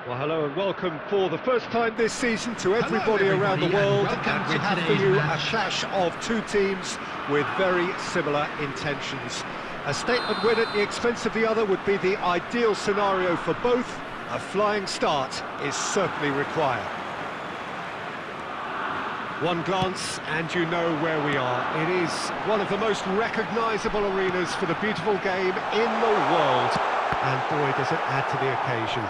Well, hello and welcome for the first time this season to everybody around the world, and we have for you a clash of two teams with very similar intentions. A statement win at the expense of the other would be the ideal scenario for both. A flying start is certainly required. One glance and you know where we are. It is one of the most recognisable arenas for the beautiful game in the world. And boy, does it add to the occasion.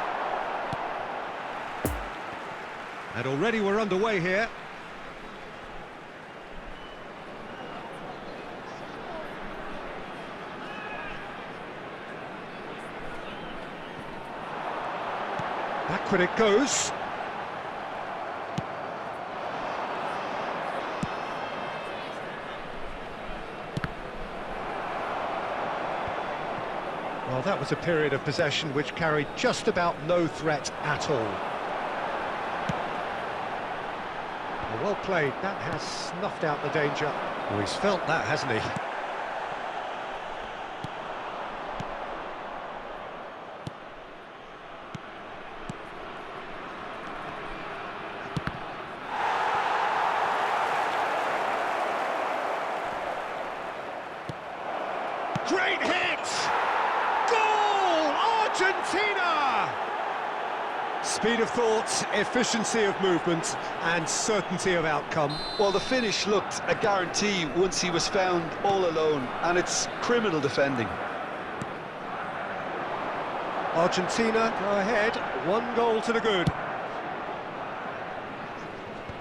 And already we're underway here. Backward it goes. Well, that was a period of possession which carried just about no threat at all. Well played, that has snuffed out the danger. Well, he's felt that, hasn't he? Great hit! Goal! Argentina! Speed of thought, efficiency of movement, and certainty of outcome. Well, the finish looked a guarantee once he was found all alone, and it's criminal defending. Argentina go ahead, 1 goal to the good.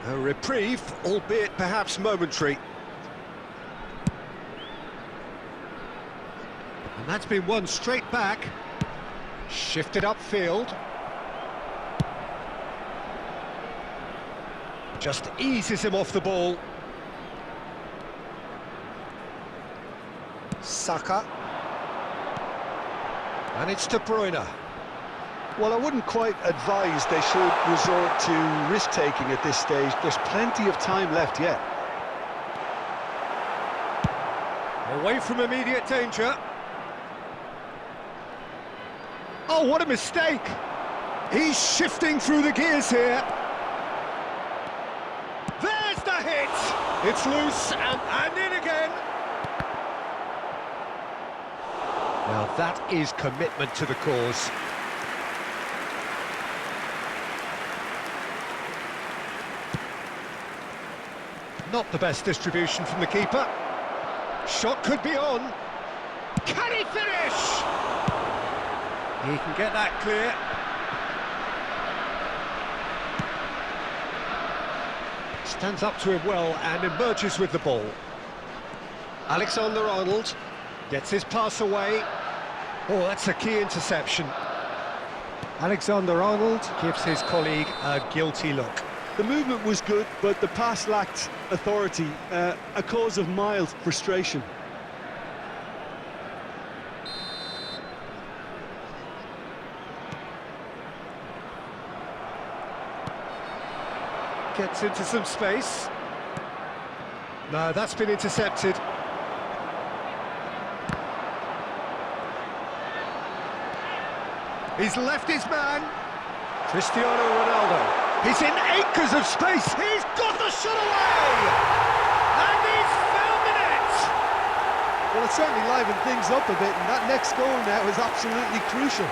A reprieve, albeit perhaps momentary. And that's been won straight back. Shifted upfield. Just eases him off the ball. Saka. And it's De Bruyne. Well, I wouldn't quite advise they should resort to risk-taking at this stage. There's plenty of time left yet. Away from immediate danger. Oh, what a mistake! He's shifting through the gears here. There's the hit! It's loose and in again. Now that is commitment to the cause. Not the best distribution from the keeper. Shot could be on. Can he finish? He can get that clear. Stands up to him well and emerges with the ball. Alexander-Arnold gets his pass away. Oh, that's a key interception. Alexander-Arnold gives his colleague a guilty look. The movement was good, but the pass lacked authority, a cause of mild frustration. Gets into some space. No, that's been intercepted. He's left his man. Cristiano Ronaldo. He's in acres of space. He's got the shot away! And he's found the net! Well, it certainly livened things up a bit, and that next goal now is absolutely crucial.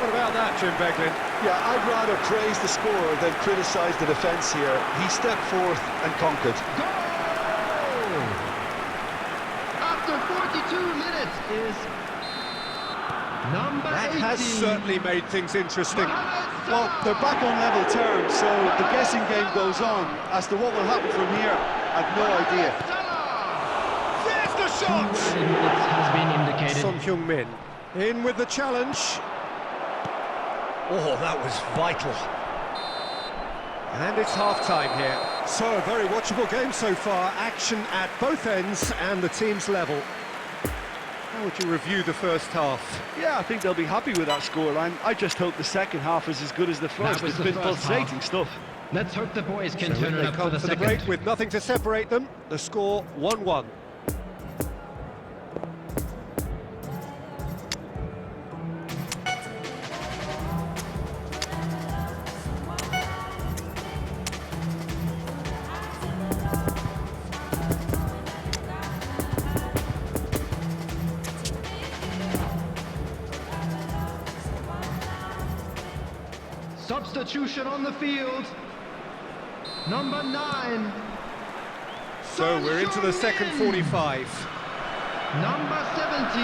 What about that, Jim Beglin? Yeah, I'd rather praise the scorer than criticise the defence here. He stepped forth and conquered. Goal! After 42 minutes is number 18. That has certainly made things interesting. Well, they're back on level terms, so the guessing game goes on. As to what will happen from here, I've no idea. There's the shot! 2 minutes has been indicated. Son Heung-min in with the challenge. Oh, that was vital. And it's half-time here. So, a very watchable game so far. Action at both ends and the team's level. How would you review the first half? Yeah, I think they'll be happy with that scoreline. I just hope the second half is as good as the first. It's been pulsating stuff. Let's hope the boys can So turn it they up come for the for the second. break with nothing to separate them. The score 1-1. Substitution on the field. Number 9. So we're into the second 45. Number 17.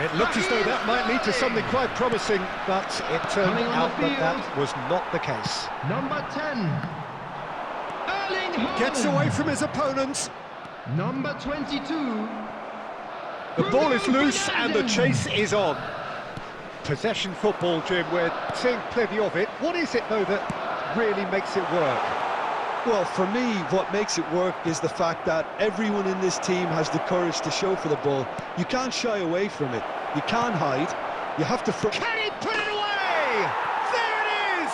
It looked as though that might lead to something quite promising, but it turned Coming on out the that that field. was not the case. Number 10. Erling Haaland. Gets away from his opponent. Number 22. The ball is loose and the Fernandes. chase is on. Possession football, Jim, we're seeing plenty of it. What is it, though, that really makes it work? Well, for me, what makes it work is the fact that everyone in this team has the courage to show for the ball. You can't shy away from it. You can't hide. You have to... Can he put it away? There it is!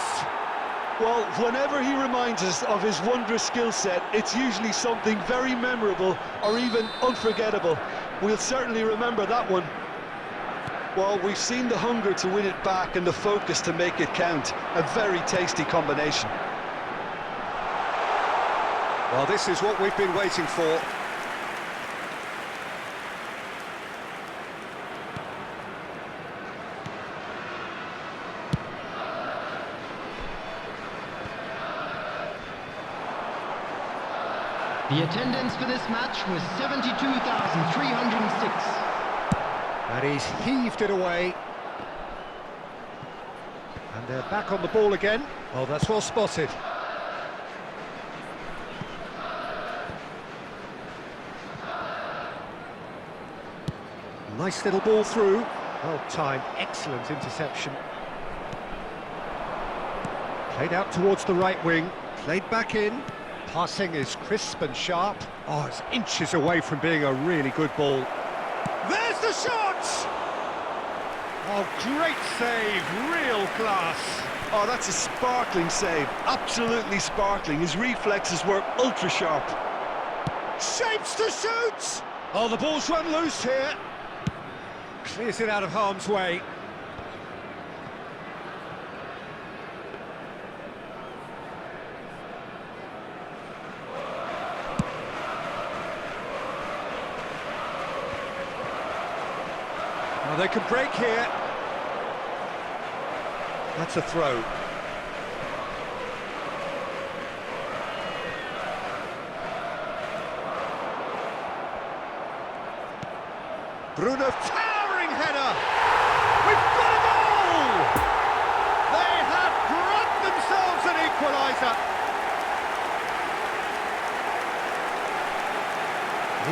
Well, whenever he reminds us of his wondrous skill set, it's usually something very memorable or even unforgettable. We'll certainly remember that one. Well, we've seen the hunger to win it back and the focus to make it count. A very tasty combination. Well, this is what we've been waiting for. The attendance for this match was 72,306. And he's heaved it away. And they're back on the ball again. Oh, that's well spotted. Nice little ball through. Well timed, excellent interception. Played out towards the right wing, played back in. Passing is crisp and sharp. Oh, it's inches away from being a really good ball. There's the shot! Oh, great save, real class. Oh, that's a sparkling save. Absolutely sparkling. His reflexes were ultra sharp. Shapes to shoot! Oh, the ball's run loose here. Clears it out of harm's way. Well, they can break here. That's a throw. Bruno, towering header! We've got a goal! They have brought themselves an equaliser.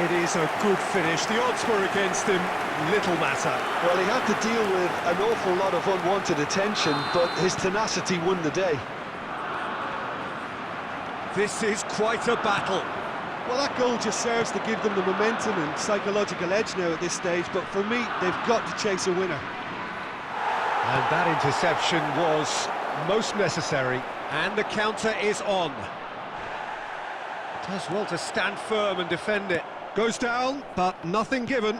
It is a good finish. The odds were against him. Little matter. Well, he had to deal with an awful lot of unwanted attention, but his tenacity won the day. This is quite a battle. Well, that goal just serves to give them the momentum and psychological edge now at this stage, but for me, they've got to chase a winner. And that interception was most necessary, and the counter is on. Does well to stand firm and defend it. Goes down, but nothing given.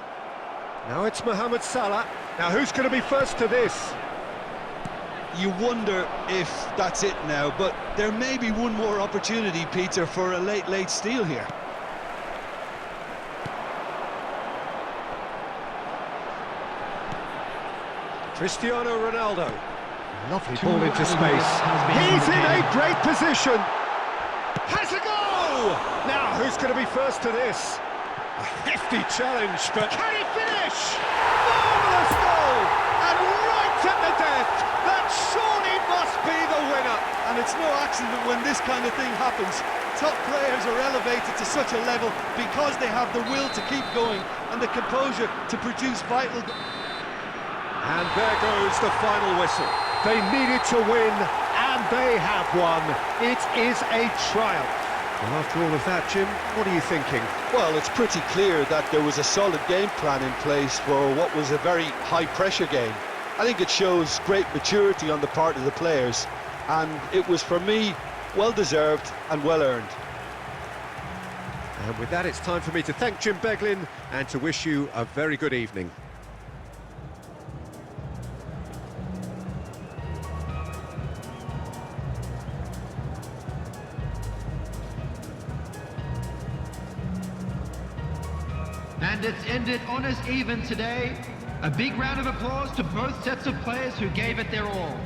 Now it's Mohamed Salah. Now who's going to be first to this? You wonder if that's it now, but there may be one more opportunity, Peter, for a late steal here. Cristiano Ronaldo. Lovely Two ball into space. has been He's in a indicated. great position. Has a goal! Now who's going to be first to this? A hefty challenge, but can he finish? Marvellous goal! And right at the death, that surely must be the winner. And it's no accident when this kind of thing happens. Top players are elevated to such a level because they have the will to keep going and the composure to produce vital... And there goes the final whistle. They needed to win, and they have won. It is a triumph. Well, after all of that, Jim, what are you thinking? Well, it's pretty clear that there was a solid game plan in place for what was a very high-pressure game. I think it shows great maturity on the part of the players, and it was, for me, well-deserved and well-earned. And with that, it's time for me to thank Jim Beglin and to wish you a very good evening. And it's ended honest even today. A big round of applause to both sets of players who gave it their all.